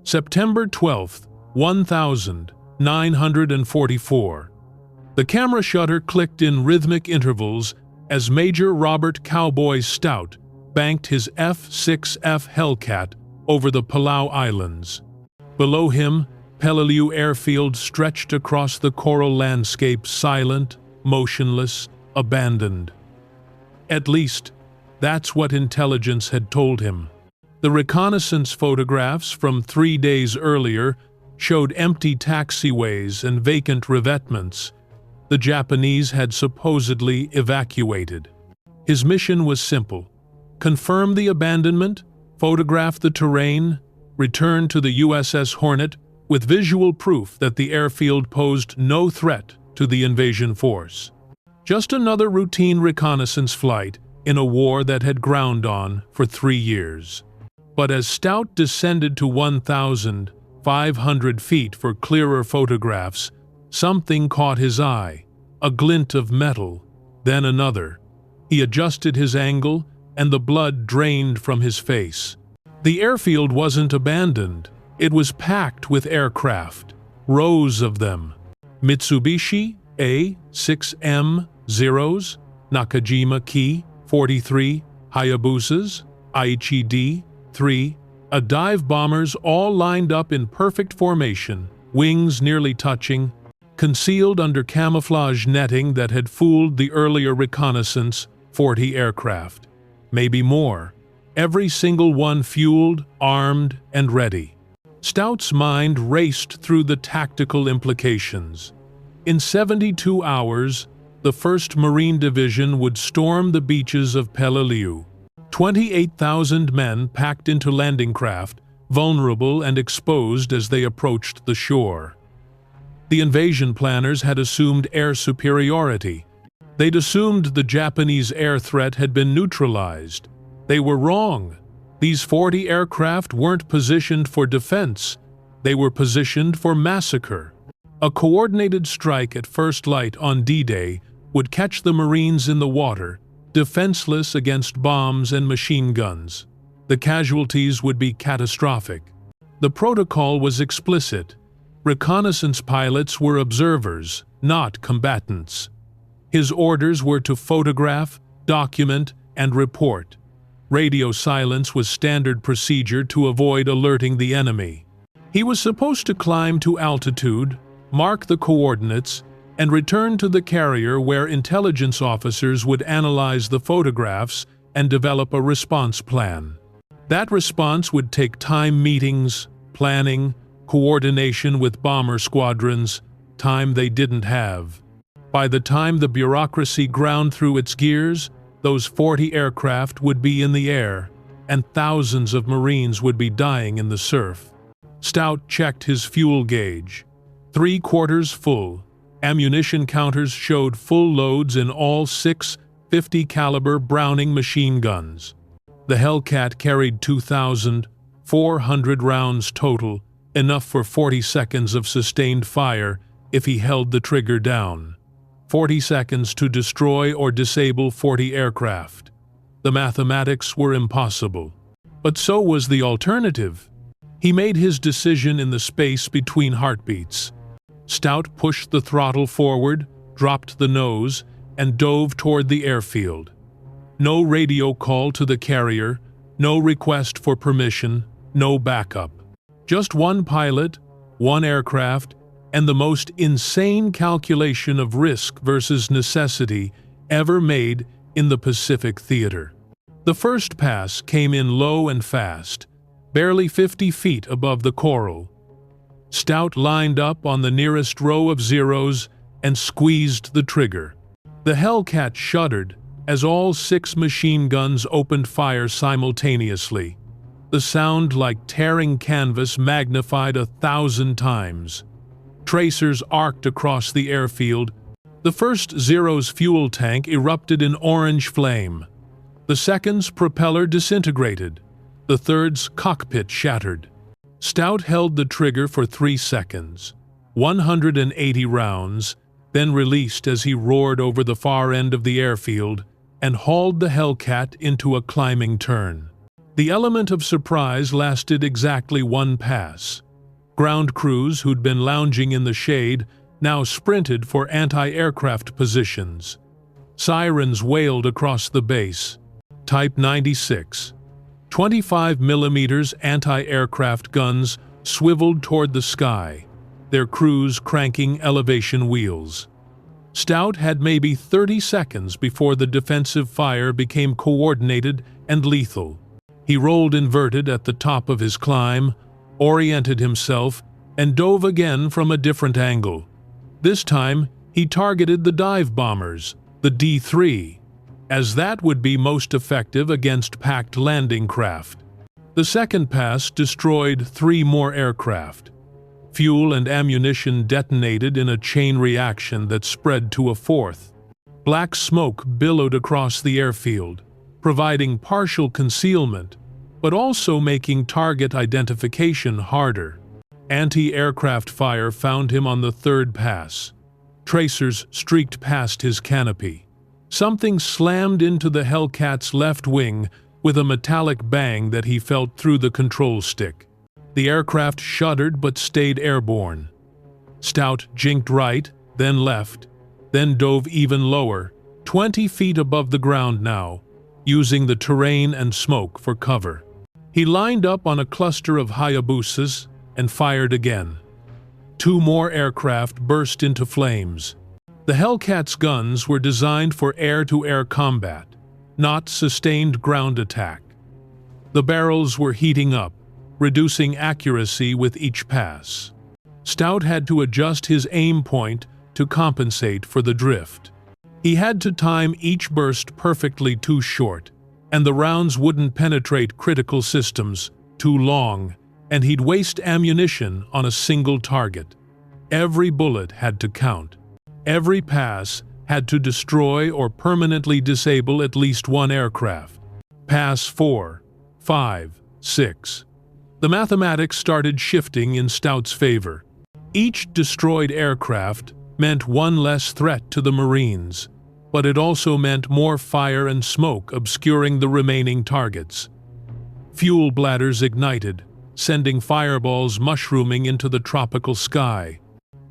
September 12th, 1944. The camera shutter clicked in rhythmic intervals as Major Robert Cowboy Stout banked his F-6F Hellcat over the Palau Islands. Below him, Peleliu airfield stretched across the coral landscape, silent, motionless, abandoned. At least, that's what intelligence had told him. The reconnaissance photographs from 3 days earlier showed empty taxiways and vacant revetments. The Japanese had supposedly evacuated. His mission was simple: confirm the abandonment, photograph the terrain, return to the USS Hornet with visual proof that the airfield posed no threat to the invasion force. Just another routine reconnaissance flight in a war that had ground on for 3 years. But as Stout descended to 1,500 feet for clearer photographs, something caught his eye, a glint of metal, then another. He adjusted his angle, and the blood drained from his face. The airfield wasn't abandoned. It was packed with aircraft, rows of them. Mitsubishi A-6M-0s, Nakajima Ki-43, Hayabusas, Aichi D-3, dive bombers all lined up in perfect formation, wings nearly touching, concealed under camouflage netting that had fooled the earlier reconnaissance 40 aircraft. Maybe more. Every single one fueled, armed, and ready. Stout's mind raced through the tactical implications. In 72 hours, the 1st Marine Division would storm the beaches of Peleliu. 28,000 men packed into landing craft, vulnerable and exposed as they approached the shore. The invasion planners had assumed air superiority. They'd assumed the Japanese air threat had been neutralized. They were wrong. These 40 aircraft weren't positioned for defense. They were positioned for massacre. A coordinated strike at first light on D-Day would catch the Marines in the water, defenseless against bombs and machine guns. The casualties would be catastrophic. The protocol was explicit. Reconnaissance pilots were observers, not combatants. His orders were to photograph, document, and report. Radio silence was standard procedure to avoid alerting the enemy. He was supposed to climb to altitude, mark the coordinates, and return to the carrier where intelligence officers would analyze the photographs and develop a response plan. That response would take time meetings, planning, coordination with bomber squadrons, time they didn't have. By the time the bureaucracy ground through its gears, those 40 aircraft would be in the air, and thousands of Marines would be dying in the surf. Stout checked his fuel gauge. 3/4 full. Ammunition counters showed full loads in all 6 .50 caliber Browning machine guns. The Hellcat carried 2,400 rounds total, enough for 40 seconds of sustained fire if he held the trigger down. 40 seconds to destroy or disable 40 aircraft. The mathematics were impossible. But so was the alternative. He made his decision in the space between heartbeats. Stout pushed the throttle forward, dropped the nose, and dove toward the airfield. No radio call to the carrier, no request for permission, no backup. Just one pilot, one aircraft, and the most insane calculation of risk versus necessity ever made in the Pacific theater. The first pass came in low and fast, barely 50 feet above the coral. Stout lined up on the nearest row of zeros and squeezed the trigger. The Hellcat shuddered as all 6 machine guns opened fire simultaneously. The sound, like tearing canvas, magnified 1,000 times. Tracers arced across the airfield. The first Zero's fuel tank erupted in orange flame. The second's propeller disintegrated. The third's cockpit shattered. Stout held the trigger for 3 seconds. 180 rounds, then released as he roared over the far end of the airfield and hauled the Hellcat into a climbing turn. The element of surprise lasted exactly one pass. Ground crews who'd been lounging in the shade now sprinted for anti-aircraft positions. Sirens wailed across the base. Type 96. 25mm anti-aircraft guns swiveled toward the sky, their crews cranking elevation wheels. Stout had maybe 30 seconds before the defensive fire became coordinated and lethal. He rolled inverted at the top of his climb, oriented himself, and dove again from a different angle. This time, he targeted the dive bombers, the D-3, as that would be most effective against packed landing craft. The second pass destroyed 3 more aircraft. Fuel and ammunition detonated in a chain reaction that spread to a fourth. Black smoke billowed across the airfield, providing partial concealment, but also making target identification harder. Anti-aircraft fire found him on the third pass. Tracers streaked past his canopy. Something slammed into the Hellcat's left wing with a metallic bang that he felt through the control stick. The aircraft shuddered but stayed airborne. Stout jinked right, then left, then dove even lower, 20 feet above the ground now, using the terrain and smoke for cover. He lined up on a cluster of Hayabusas and fired again. 2 more aircraft burst into flames. The Hellcat's guns were designed for air-to-air combat, not sustained ground attack. The barrels were heating up, reducing accuracy with each pass. Stout had to adjust his aim point to compensate for the drift. He had to time each burst perfectly too short, and the rounds wouldn't penetrate critical systems too long, and he'd waste ammunition on a single target. Every bullet had to count. Every pass had to destroy or permanently disable at least 1 aircraft. Pass 4, 5, 6. The mathematics started shifting in Stout's favor. Each destroyed aircraft meant 1 less threat to the Marines, but it also meant more fire and smoke obscuring the remaining targets. Fuel bladders ignited, sending fireballs mushrooming into the tropical sky.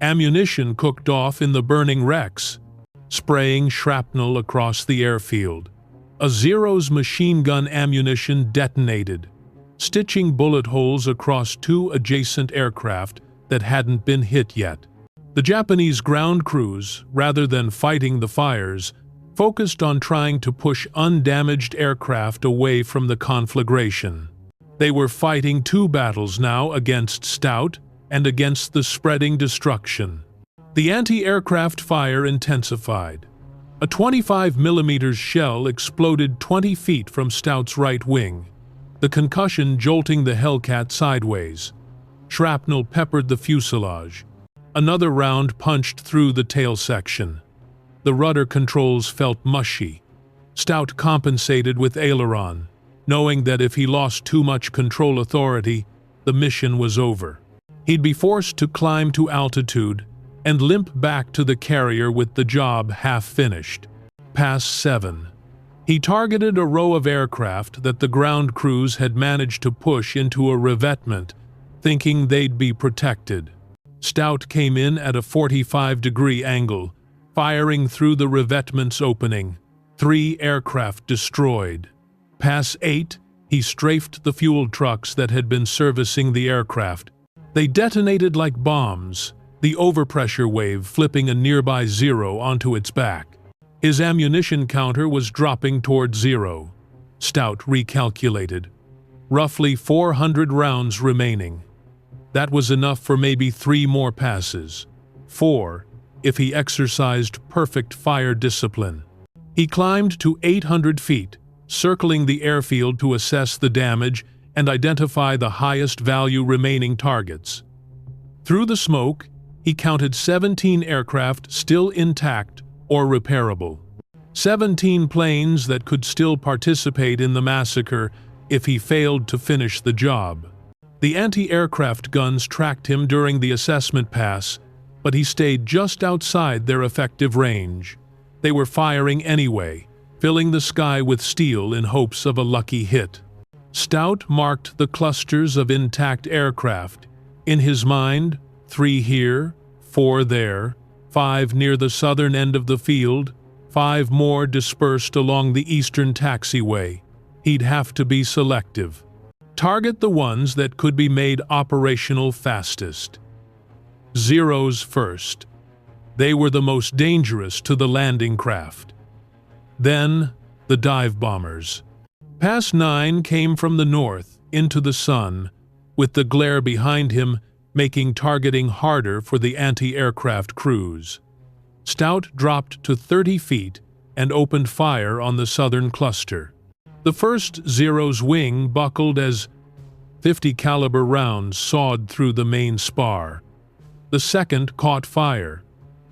Ammunition cooked off in the burning wrecks, spraying shrapnel across the airfield. A Zero's machine gun ammunition detonated, stitching bullet holes across 2 adjacent aircraft that hadn't been hit yet. The Japanese ground crews, rather than fighting the fires, focused on trying to push undamaged aircraft away from the conflagration. They were fighting 2 battles now against Stout and against the spreading destruction. The anti-aircraft fire intensified. A 25mm shell exploded 20 feet from Stout's right wing, the concussion jolting the Hellcat sideways. Shrapnel peppered the fuselage. Another round punched through the tail section. The rudder controls felt mushy. Stout compensated with aileron, knowing that if he lost too much control authority, the mission was over. He'd be forced to climb to altitude and limp back to the carrier with the job half finished. Pass 7. He targeted a row of aircraft that the ground crews had managed to push into a revetment, thinking they'd be protected. Stout came in at a 45-degree angle, firing through the revetment's opening. 3 aircraft destroyed. Pass 8, he strafed the fuel trucks that had been servicing the aircraft. They detonated like bombs, the overpressure wave flipping a nearby Zero onto its back. His ammunition counter was dropping toward 0. Stout recalculated. Roughly 400 rounds remaining. That was enough for maybe 3 more passes. 4, if he exercised perfect fire discipline. He climbed to 800 feet, circling the airfield to assess the damage and identify the highest value remaining targets. Through the smoke, he counted 17 aircraft still intact or repairable. 17 planes that could still participate in the massacre if he failed to finish the job. The anti-aircraft guns tracked him during the assessment pass, but he stayed just outside their effective range. They were firing anyway, filling the sky with steel in hopes of a lucky hit. Stout marked the clusters of intact aircraft. In his mind, 3 here, 4 there, 5 near the southern end of the field, 5 more dispersed along the eastern taxiway. He'd have to be selective. Target the ones that could be made operational fastest. Zeros first. They were the most dangerous to the landing craft. Then, the dive bombers. Pass 9 came from the north, into the sun, with the glare behind him making targeting harder for the anti-aircraft crews. Stout dropped to 30 feet and opened fire on the southern cluster. The first Zero's wing buckled as 50 caliber rounds sawed through the main spar. The second caught fire.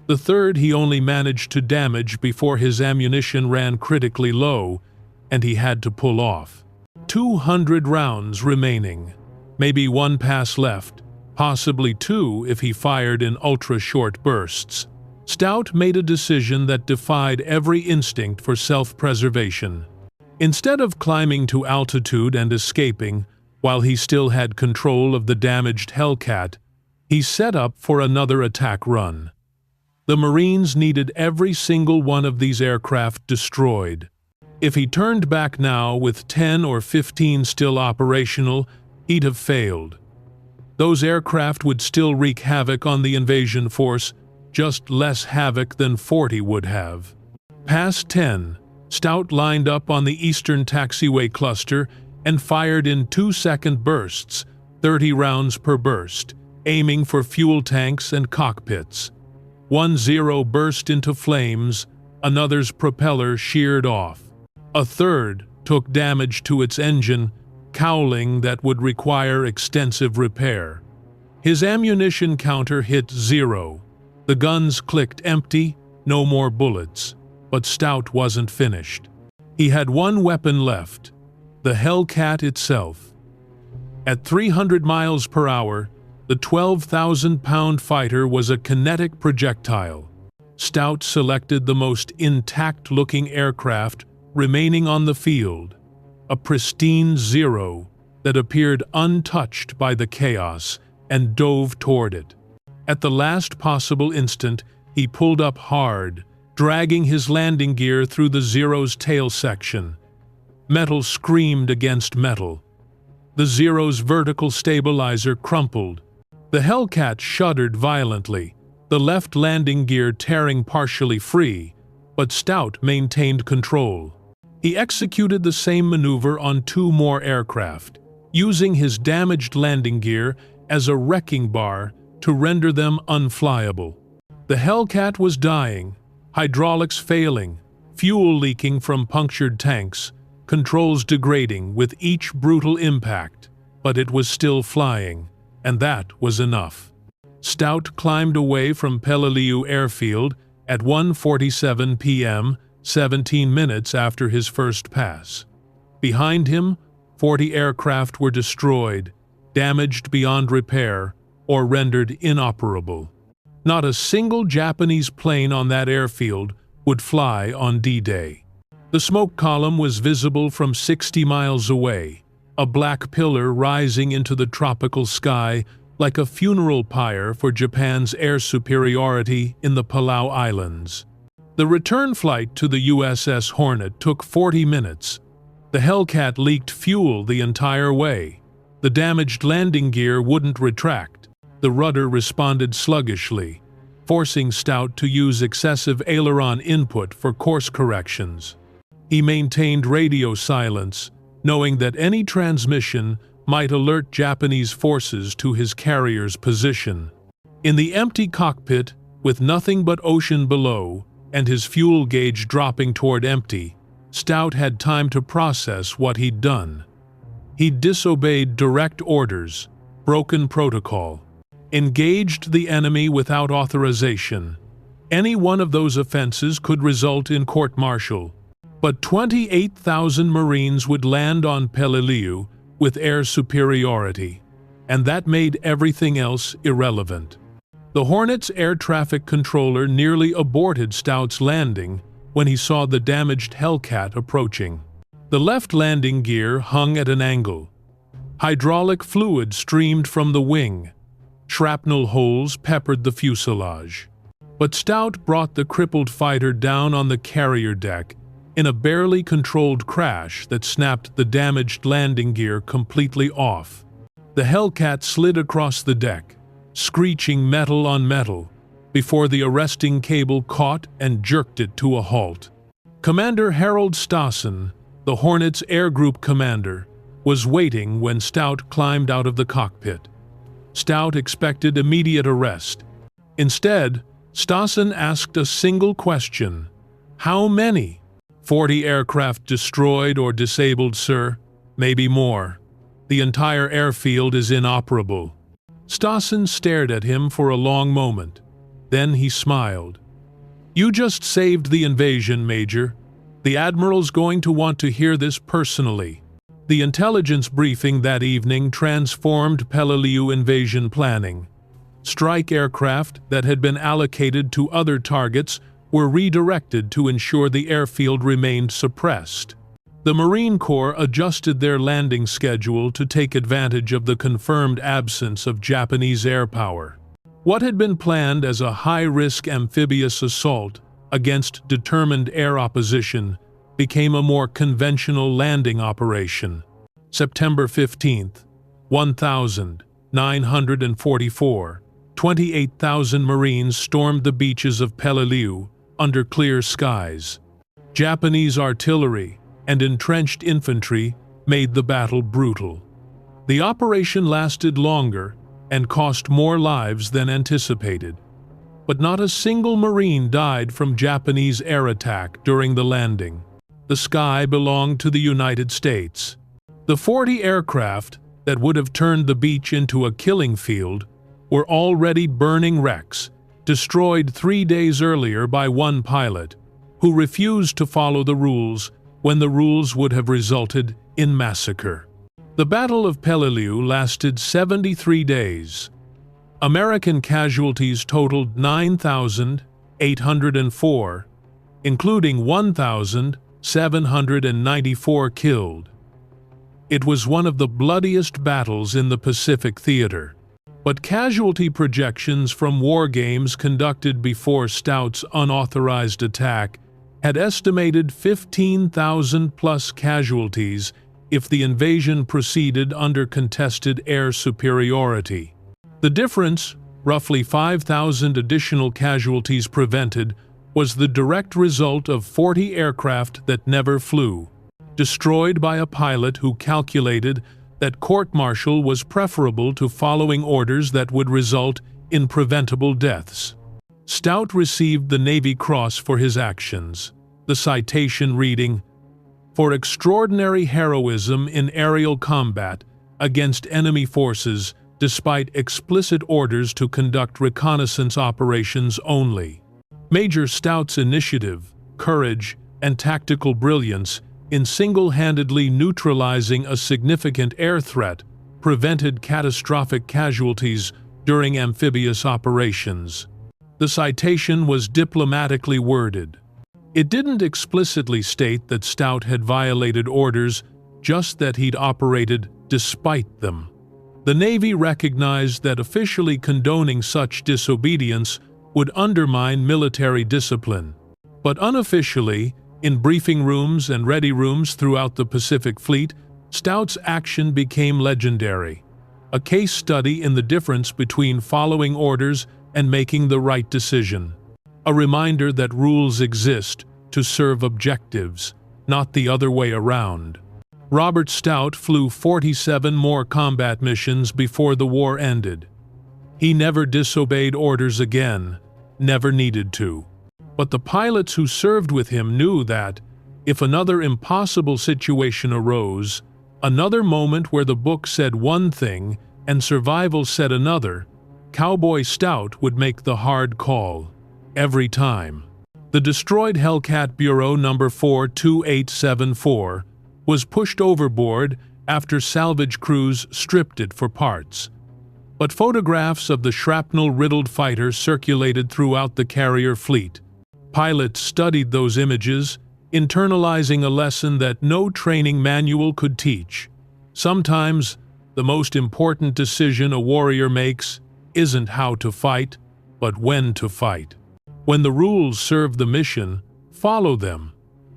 The third he only managed to damage before his ammunition ran critically low, and he had to pull off. 200 rounds remaining. Maybe 1 pass left, possibly 2 if he fired in ultra-short bursts. Stout made a decision that defied every instinct for self-preservation. Instead of climbing to altitude and escaping, while he still had control of the damaged Hellcat, he set up for another attack run. The Marines needed every single one of these aircraft destroyed. If he turned back now with 10 or 15 still operational, he'd have failed. Those aircraft would still wreak havoc on the invasion force, just less havoc than 40 would have. Past 10, Stout lined up on the eastern taxiway cluster and fired in 2-second bursts, 30 rounds per burst, aiming for fuel tanks and cockpits. 1 Zero burst into flames, another's propeller sheared off. A third took damage to its engine, cowling that would require extensive repair. His ammunition counter hit 0. The guns clicked empty, no more bullets. But Stout wasn't finished. He had 1 weapon left, the Hellcat itself. At 300 miles per hour, the 12,000-pound fighter was a kinetic projectile. Stout selected the most intact-looking aircraft remaining on the field, a pristine Zero that appeared untouched by the chaos, and dove toward it. At the last possible instant, he pulled up hard, dragging his landing gear through the Zero's tail section. Metal screamed against metal. The Zero's vertical stabilizer crumpled. The Hellcat shuddered violently, the left landing gear tearing partially free, but Stout maintained control. He executed the same maneuver on 2 more aircraft, using his damaged landing gear as a wrecking bar to render them unflyable. The Hellcat was dying, hydraulics failing, fuel leaking from punctured tanks, controls degrading with each brutal impact, but it was still flying, and that was enough. Stout climbed away from Peleliu airfield at 1:47 p.m., 17 minutes after his first pass. Behind him, 40 aircraft were destroyed, damaged beyond repair, or rendered inoperable. Not a single Japanese plane on that airfield would fly on D-Day. The smoke column was visible from 60 miles away, a black pillar rising into the tropical sky like a funeral pyre for Japan's air superiority in the Palau Islands. The return flight to the USS Hornet took 40 minutes. The Hellcat leaked fuel the entire way. The damaged landing gear wouldn't retract. The rudder responded sluggishly, forcing Stout to use excessive aileron input for course corrections. He maintained radio silence, knowing that any transmission might alert Japanese forces to his carrier's position. In the empty cockpit, with nothing but ocean below, and his fuel gauge dropping toward empty, Stout had time to process what he'd done. He'd disobeyed direct orders, broken protocol, engaged the enemy without authorization. Any one of those offenses could result in court-martial. But 28,000 Marines would land on Peleliu with air superiority, and that made everything else irrelevant. The Hornet's air traffic controller nearly aborted Stout's landing when he saw the damaged Hellcat approaching. The left landing gear hung at an angle. Hydraulic fluid streamed from the wing. Shrapnel holes peppered the fuselage. But Stout brought the crippled fighter down on the carrier deck in a barely controlled crash that snapped the damaged landing gear completely off. The Hellcat slid across the deck, screeching metal on metal, before the arresting cable caught and jerked it to a halt. Commander Harold Stassen, the Hornet's Air Group commander, was waiting when Stout climbed out of the cockpit. Stout expected immediate arrest. Instead, Stassen asked a single question. "How many?" 40 aircraft destroyed or disabled, sir. Maybe more. The entire airfield is inoperable. Stassen stared at him for a long moment. Then he smiled. "You just saved the invasion, Major. The Admiral's going to want to hear this personally." The intelligence briefing that evening transformed Peleliu invasion planning. Strike aircraft that had been allocated to other targets were redirected to ensure the airfield remained suppressed. The Marine Corps adjusted their landing schedule to take advantage of the confirmed absence of Japanese air power. What had been planned as a high-risk amphibious assault against determined air opposition became a more conventional landing operation. September 15th, 1944, 28,000 Marines stormed the beaches of Peleliu under clear skies. Japanese artillery and entrenched infantry made the battle brutal. The operation lasted longer and cost more lives than anticipated. But not a single Marine died from Japanese air attack during the landing. The sky belonged to the United States. The 40 aircraft that would have turned the beach into a killing field were already burning wrecks, destroyed 3 days earlier by one pilot, who refused to follow the rules when the rules would have resulted in massacre. The Battle of Peleliu lasted 73 days. American casualties totaled 9,804, including 1,794 killed. It was one of the bloodiest battles in the Pacific theater. But casualty projections from war games conducted before Stout's unauthorized attack had estimated 15,000-plus casualties if the invasion proceeded under contested air superiority. The difference, roughly 5,000 additional casualties prevented, was the direct result of 40 aircraft that never flew, destroyed by a pilot who calculated that court-martial was preferable to following orders that would result in preventable deaths. Stout received the Navy Cross for his actions, the citation reading, "For extraordinary heroism in aerial combat against enemy forces despite explicit orders to conduct reconnaissance operations only." Major Stout's initiative, courage, and tactical brilliance in single-handedly neutralizing a significant air threat prevented catastrophic casualties during amphibious operations. The citation was diplomatically worded. It didn't explicitly state that Stout had violated orders, just that he'd operated despite them. The Navy recognized that officially condoning such disobedience would undermine military discipline. But unofficially, in briefing rooms and ready rooms throughout the Pacific Fleet, Stout's action became legendary, a case study in the difference between following orders and making the right decision, a reminder that rules exist to serve objectives, not the other way around. Robert Stout flew 47 more combat missions before the war ended. He never disobeyed orders again, never needed to. But the pilots who served with him knew that, if another impossible situation arose, another moment where the book said one thing and survival said another, Cowboy Stout would make the hard call, every time. The destroyed Hellcat Bureau No. 42874 was pushed overboard after salvage crews stripped it for parts. But photographs of the shrapnel-riddled fighter circulated throughout the carrier fleet. Pilots studied those images internalizing a lesson that no training manual could teach. Sometimes, the most important decision a warrior makes isn't how to fight, but when to fight. When the rules serve the mission, follow them.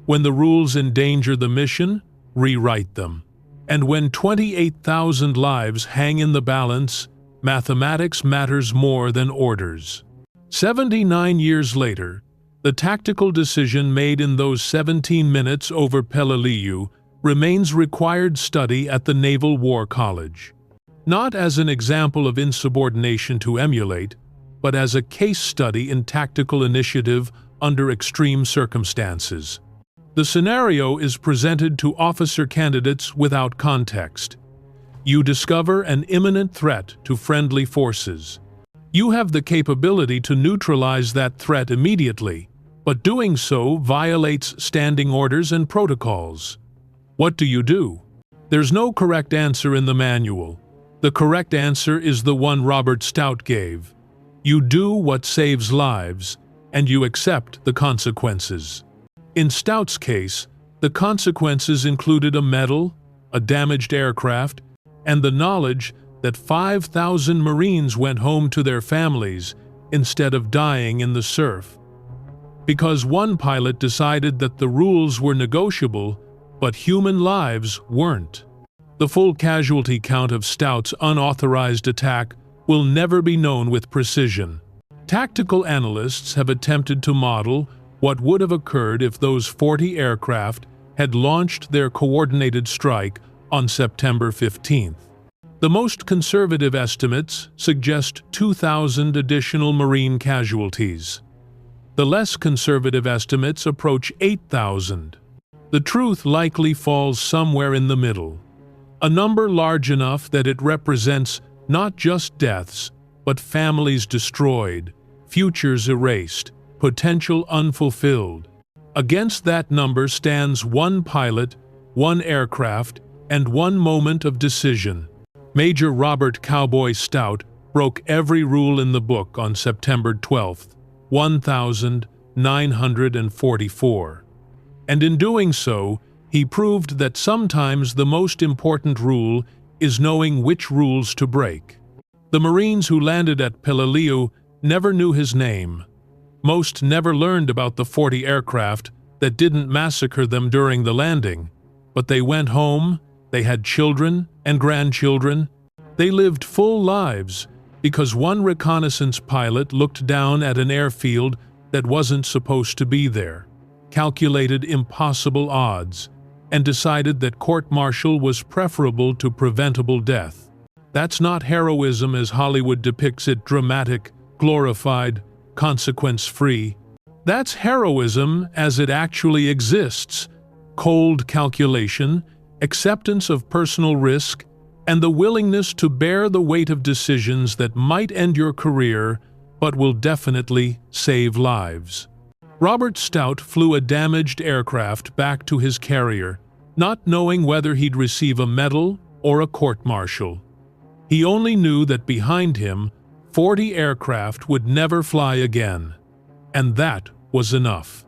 When the rules endanger the mission, rewrite them. And when 28,000 lives hang in the balance, mathematics matters more than orders. 79 years later, the tactical decision made in those 17 minutes over Peleliu remains required study at the Naval War College. Not as an example of insubordination to emulate, but as a case study in tactical initiative under extreme circumstances. The scenario is presented to officer candidates without context. You discover an imminent threat to friendly forces. You have the capability to neutralize that threat immediately, but doing so violates standing orders and protocols. What do? There's no correct answer in the manual. The correct answer is the one Robert Stout gave. You do what saves lives, and you accept the consequences. In Stout's case, the consequences included a medal, a damaged aircraft, and the knowledge that 5,000 Marines went home to their families instead of dying in the surf. Because one pilot decided that the rules were negotiable, but human lives weren't. The full casualty count of Stout's unauthorized attack will never be known with precision. Tactical analysts have attempted to model what would have occurred if those 40 aircraft had launched their coordinated strike on September 15th. The most conservative estimates suggest 2,000 additional Marine casualties. The less conservative estimates approach 8,000. The truth likely falls somewhere in the middle, a number large enough that it represents not just deaths, but families destroyed, futures erased, potential unfulfilled. Against that number stands one pilot, one aircraft, and one moment of decision. Major Robert Cowboy Stout broke every rule in the book on September 12, 1944. And in doing so, he proved that sometimes the most important rule is knowing which rules to break. The Marines who landed at Peleliu never knew his name. Most never learned about the 40 aircraft that didn't massacre them during the landing, but they went home, they had children and grandchildren. They lived full lives because one reconnaissance pilot looked down at an airfield that wasn't supposed to be there, calculated impossible odds, and decided that court-martial was preferable to preventable death. That's not heroism as Hollywood depicts it: dramatic, glorified, consequence-free. That's heroism as it actually exists: cold calculation, acceptance of personal risk, and the willingness to bear the weight of decisions that might end your career but will definitely save lives. Robert Stout flew a damaged aircraft back to his carrier, not knowing whether he'd receive a medal or a court-martial. He only knew that behind him, 40 aircraft would never fly again, and that was enough.